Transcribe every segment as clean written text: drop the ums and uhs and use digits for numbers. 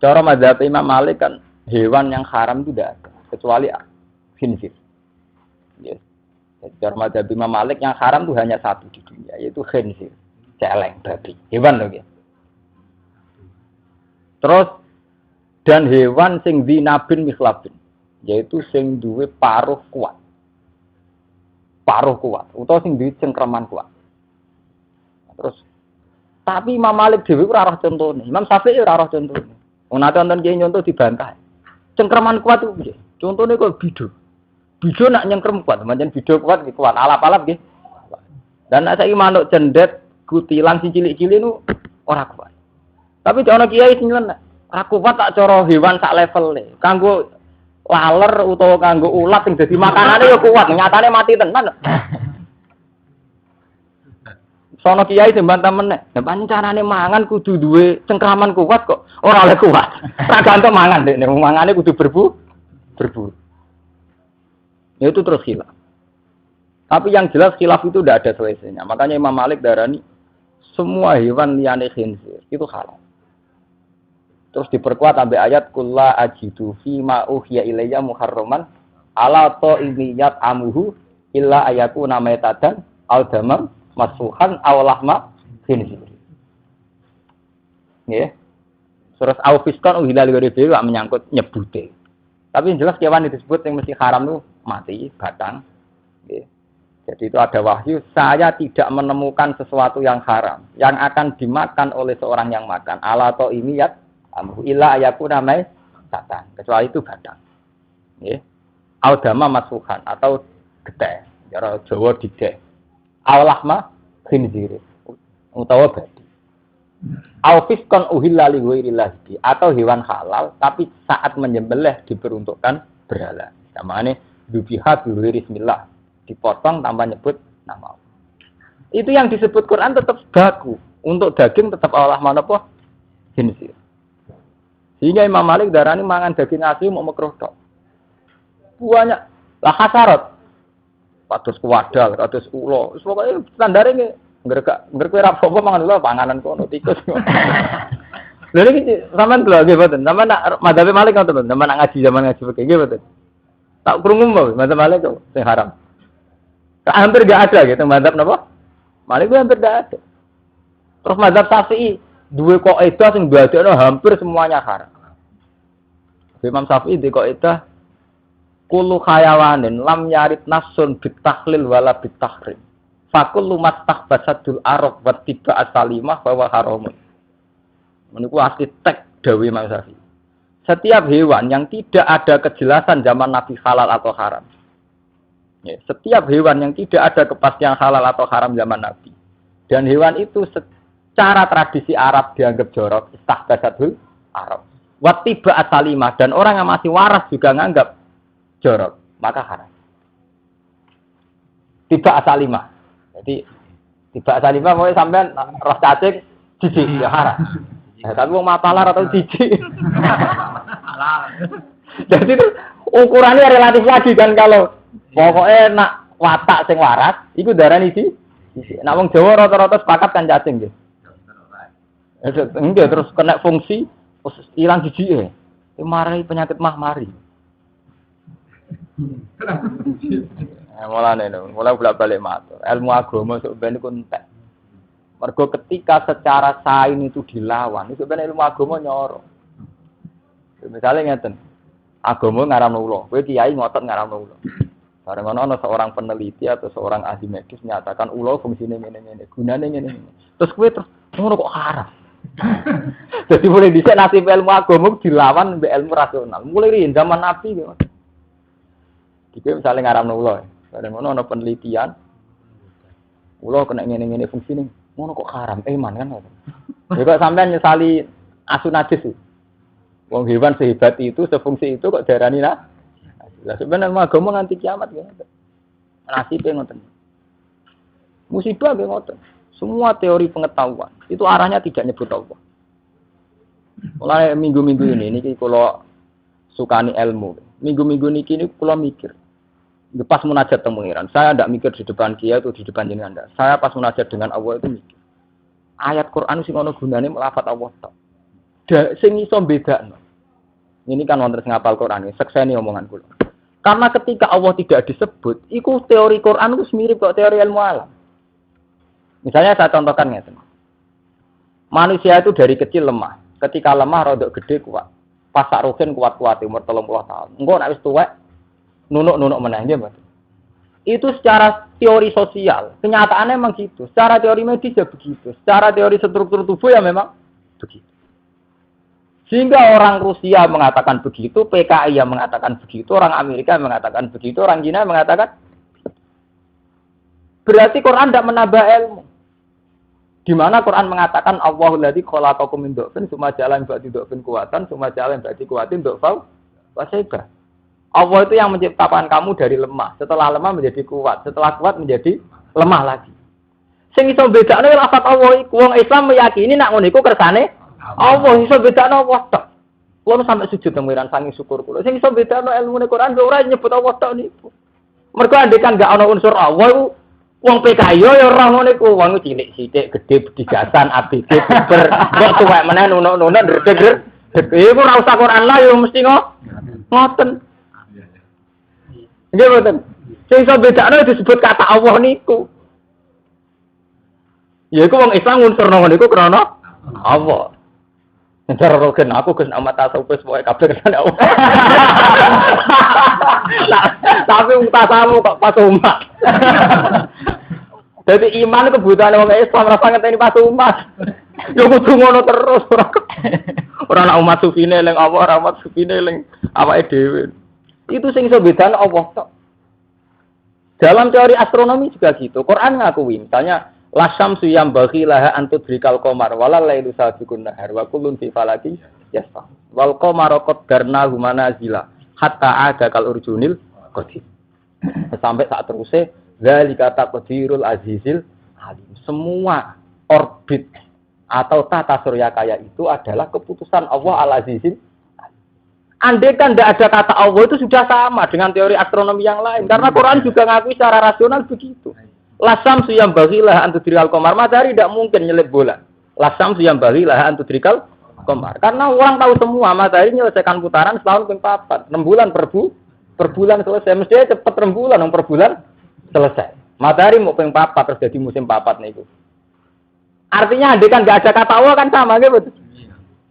Cara mazhab Imam Malik kan hewan yang haram itu tidak ada kecuali khinzir. Ya. Cara mazhab Imam Malik yang haram itu hanya satu di dunia yaitu khinzir, celeng, babi. Hewan loh ya. Terus dan hewan sing dinabin mikhlabin yaitu sing duwe paruh kuat. Paruh kuat utawa sing duwe cengkraman kuat. Terus tapi Imam Malik dhewe ora roh contone. Imam Syafi'i ora roh contone. Wong nate wonten kiai nyontoh dibantah. Cengkraman kuat itu piye? Contone kok bido. Bido nak nyengkrem kuat, pancen bido kuat nggih kuat, alap-alap nggih. Dan nek saiki manuk cendet, kutilan sing cilik-cilik niku ora kuat. Tapi ana kiai sing nyeleneh, ora kuat tak cara hewan sak levele. Kanggo laler utawa kanggo ulat sing dadi makanane ya kuat, nyatane mati tenan. Sono kiai sing bantah meneh. Lah pancen carane mangan kudu duwe cengkraman kuat kok. Ora oleh kuat. Ora gantung mangan dekne, mangane kudu berburu. Ya itu terus khilaf. Tapi yang jelas khilaf itu tidak ada selesainya. Makanya Imam Malik darani semua hewan liyane khinzir itu halal. Terus diperkuat sampai ayat kulla ajidu fi ma uhiya ilayya muharraman ala ta'imiyat amuhu illa ayakuna maitatan al damam masuhan awlahma khinzir. Nggih. Terus aufiskan uhilal ghairibi gak menyangkut nyebute. Tapi yang jelas kewan yang disebut yang mesti haram itu mati, batang. Nggih. Jadi itu ada wahyu, saya tidak menemukan sesuatu yang haram yang akan dimakan oleh seorang yang makan. Ala ta'imiyat amhu illa ayakuna maitatan. Kecuali itu batang. Nggih. Awdama masuhan atau getih. Cara Jawa dideh. Awlahma khinzir utawa babi. Aufiskan uhilla li ghairillahi atau hewan halal tapi saat menyembelih diperuntukkan berhala. Namanya dubiha bi bismillah, dipotong tanpa nyebut nama Allah. Itu yang disebut Quran tetap baku. Untuk daging tetap awlahma napa? Khinzir. Sehingga Imam Malik darani mangan daging asli mau makruh tok. Banyak lah hasarat. Kados kuwadal, kados ulo. Wis pokoke standare nggerek ora apa-apa mangan ulo panganan kono tikus. Lha iki sampean lho nggih mboten. Sampeyan nak madzhab Malik ngoten mboten. Sampeyan nak ngaji zaman ngaji begini nggih mboten. Tak krungu mbok madzhab Malik kok sing haram. Hampir enggak ada gitu madzhab napa? Malik itu hampir enggak ada. Terus madzhab Syafi'i duwe kaidah sing badakno hampir semuanya haram. Imam Syafi'i di kaidah kullu khayawanin lam yarid nafsun bitahlil wala bitahrim. Fakullu mastahbasadul arab wa tiba asalimah bahwa haramun. Meniku asli tek dawe Imam Syafi'i. Setiap hewan yang tidak ada kejelasan zaman Nabi halal atau haram. Ya, setiap hewan yang tidak ada kepastian halal atau haram zaman Nabi. Dan hewan itu secara tradisi Arab dianggap jorok, istahbasadul arab. Wa tiba asalimah dan orang yang masih waras juga nganggap jorok, maka haram. Tiba asalimah. Jadi tiba asalimah mau sampean roh cacing jijik ya haram. Tapi wong mapalar atau jijik. Halal. Jadi itu ukurannya relatif lagi kan kalau pokoknya nak watak sing waras iku darani jijik. Nak wong Jawa rata-rata sepakat kan cacing nggih. Enggak terus kena fungsi hilang jijike. Mari penyakit mari. Mulai bolak-balik matur. Ilmu agama sebenarnya itu entek. Mergo ketika secara sains itu dilawan, itu sebenarnya ilmu agama nyoro. Misalnya ngeten, agama ngaramno ulo, kowe kiai ngotot ngaramno ulo. Bareng ana seorang peneliti atau seorang ahli medis menyatakan ulo fungsine ngene-ngene, gunane ngene-ngene. Terus kowe terus ngono kok haram. Jadi mulai dhisik nasib ilmu agama dilawan mbek ilmu rasional. Mulai riyen zaman Nabi gitu. Iki misalnya ngaramno ulo. Bareng ngono ana penelitian. Ulo kena ngene-ngene fungsine. Ngono kok haram. Man kan. Ya kok sampean nyesali asu najis. Wong hewan sehebat itu, sefungsi itu kok darani lah. Lah sebenarnya agama nganti kiamat gitu. Nasibe ngoten. Musibah nggih ngoten. Semua teori pengetahuan itu arahnya tidak nyebut Allah. Mulai minggu-minggu ini kula sukani ilmu. Minggu-minggu niki kula mikir. Pas munajat teng pengiran, saya tidak mikir di depan dia atau di depan jenengan Anda. Saya pas munajat dengan Allah itu mikir. Ayat Quran sing ana gunane melafat Allah tok. sing iso bedakno. Ini kan wonten sing hafal Quran iki, sekseni omongan kula. Karena ketika Allah tidak disebut, iku teori Quran itu mirip kok teori ilmu alam. Misalnya saya contohkan ngeten. Manusia itu dari kecil lemah. Ketika lemah rodok gede kuat. Pasak rogen kuat-kuat umur 30 tahun. Engko nek wis tuwek nunuk-nunuk meneh nggih, Mas. Itu secara teori sosial. Kenyataannya memang gitu. Secara teori medis ya begitu. Secara teori struktur tubuh ya memang begitu. Sehingga orang Rusia mengatakan begitu, PKI yang mengatakan begitu, orang Amerika mengatakan begitu, orang Cina mengatakan berarti Quran tidak menambah ilmu. Di mana Quran mengatakan Allahul ladzi khalaqakum min dha'fin tsumma ja'ala min ba'di dha'fin quwwatan tsumma ja'ala min ba'di quwwatin dha'fan wa shayba. Allah itu yang menciptakan kamu dari lemah, setelah lemah menjadi kuat, setelah kuat menjadi lemah lagi. Sing iso bedakno lafaz Allah iku wong Islam meyakini nek ngono iku kersane Allah iso bedakno Allah tok. Kulo sampe sujud pengiran saking syukur kulo. Sing iso bedakno ilmune Quran ora nyebut Allah tok niku. Mergo andekan gak ana unsur Allah iku wong PKI ya ora ngono iku. Wong cilik sithik, gedhe bedigasan, ABG ber kok tuwek meneh nunuk-nunuk ndredeg. Iku ora usah Quran lah ya mesti ngoten. Nggih mboten. Sing iso bedakno disebut kata Allah niku. Ya iku wong Islam ngunsurno ngono iku krana Allah. Cara rogen aku Gus amat tasawuf pokoke kabeh kesane Allah. Tapi tasamu kok pas umat. Jadi iman kebutuhan wong Islam ora ngenteni pas umat. Yo kudu ngono terus ora ana umat sufine eling Allah, ora umat sufine eling awake dhewe. Itu sing iso bedane Allah tok. Dalam teori astronomi juga gitu. Quran ngakui misalnya la syamsu yambaghi laha an tudrikal qamar wala lailu sabiqun nahar wa kullun fi falaki yasbah wal qamara qaddarnahu manazila hatta ada kal urjunil qadim. Sampai saat terusé zalika taqdirul azizil alim. Semua orbit atau tata surya kaya itu adalah keputusan Allah al-azizil. Andai kan tidak ada kata Allah itu sudah sama dengan teori astronomi yang lain. Karena Quran juga ngakui secara rasional begitu. Lasam suyam bagilah antudrikal komar. Matahari tidak mungkin nyelip bulan. Lasam suyam bagilah antudrikal komar. Karena orang tahu semua matahari menyelesaikan putaran setahun ping 4. 6 bulan per bulan selesai. Mestinya cepat 6 bulan per bulan selesai. Matahari mau ping 4 terus jadi musim 4 nih itu. Artinya andai kan nggak ada kata Allah kan sama gitu.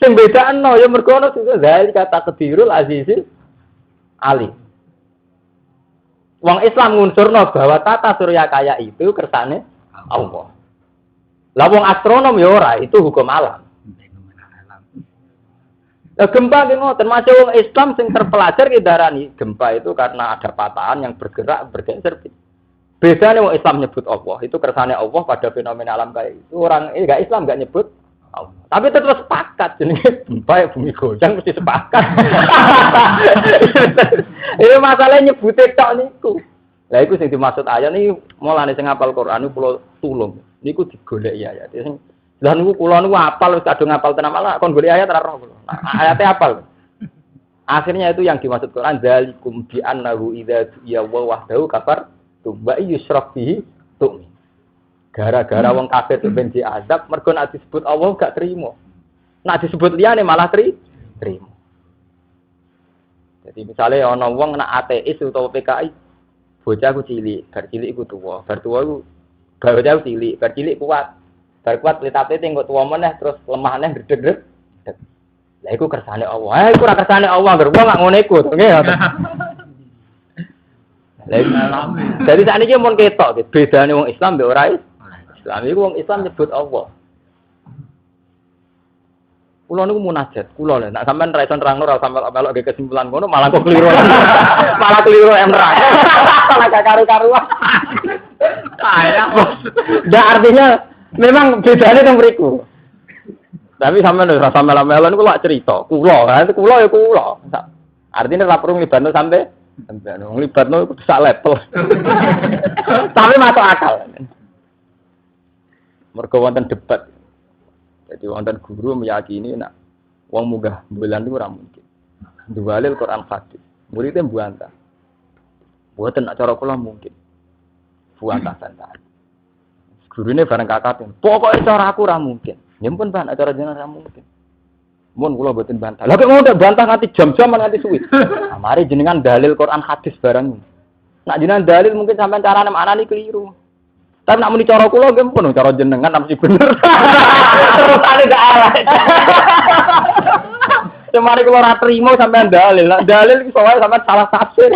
Sing bedakno ya mergo ana dari kata kedirul azizil ali. Wong Islam ngunsurno bahwa tata surya kaya itu kersane Allah. Lah wong astronom ya ora, itu hukum alam. Lah gempa ki ngoten, termasuk wong Islam sing terpelajar ki darani gempa itu karena ada patahan yang bergerak bergeser. Bedane wong Islam nyebut Allah, itu kersane Allah pada fenomena alam kaya itu. Orang enggak Islam enggak nyebut Allah. Tapi tetap sepakat jenenge gempa ya bumi goyang mesti sepakat. Ini masalahnya nyebute tok niku. Lah iku sing dimaksud ayat niki mulane sing hafal Quran niku kula tulung. Niku digoleki ayat. Sing lha niku kula niku hafal wis kadung hafal tenan malah kon golek ayat ora roh kula. Ayate hafal. Akhirnya itu yang dimaksud Quran zalikum bi annahu idza ya wahdahu kafar tuba yusraf bihi tu'min. Gara-gara wong kafir ben diazab mergo nek disebut Allah gak trimo. Nek disebut liyane malah trimo. Jadi misalnya ana wong nek ateis utawa PKI, bocah ku cilik, bar cilik iku tuwa, bar tuwa iku bocah cilik, bar cilik kuat. Bar kuat litate engko tuwa meneh terus lemah meneh gredeg. Lah iku kersane Allah. Iku ora kersane Allah, bar wong gak ngono iku, nggih. Jadi sakniki mun ketok bedane wong Islam mbek ora Islam itu wong Islam nyebut Allah. Kulo niku munajat, kulo lho nek sampean ra iso nerangno ra sampe melok ge kesimpulan ngono malah kok keliru. Malah keliru nerang. Malah gak karu-karuan. Kaya. Ndak artinya memang bedane teng mriku. Tapi sampean ora sampe melok niku lak cerita. Kulo, itu kulo ya kulo. Artinya ra perlu nglibatno sampe nglibatno sak level. Tapi masuk akal. Mergo wonten debat. Jadi wonten guru meyakini nek wong munggah bulan itu ora mungkin. Duwalil Quran hadis. Muridnya buanta. Mboten nek cara kula mungkin. Buanta santai. Gurune bareng kakak, "Pokoke cara aku ora mungkin." Ya pun Pak, nek cara jenengan ora mungkin. Mun kula mboten bantah. Lah kok mau ndak bantah nganti jam-jam nganti suwi. Nah, mari jenengan dalil Quran hadis barang. Nak jenengan dalil mungkin sampean carane maknani keliru. Tapi nak muni cara kula nggih pun cara jenengan mesti bener. Terus ane gak arah. Cemari kula ora trimo sampean dalil. Nak dalil iso wae sampean salah tafsir.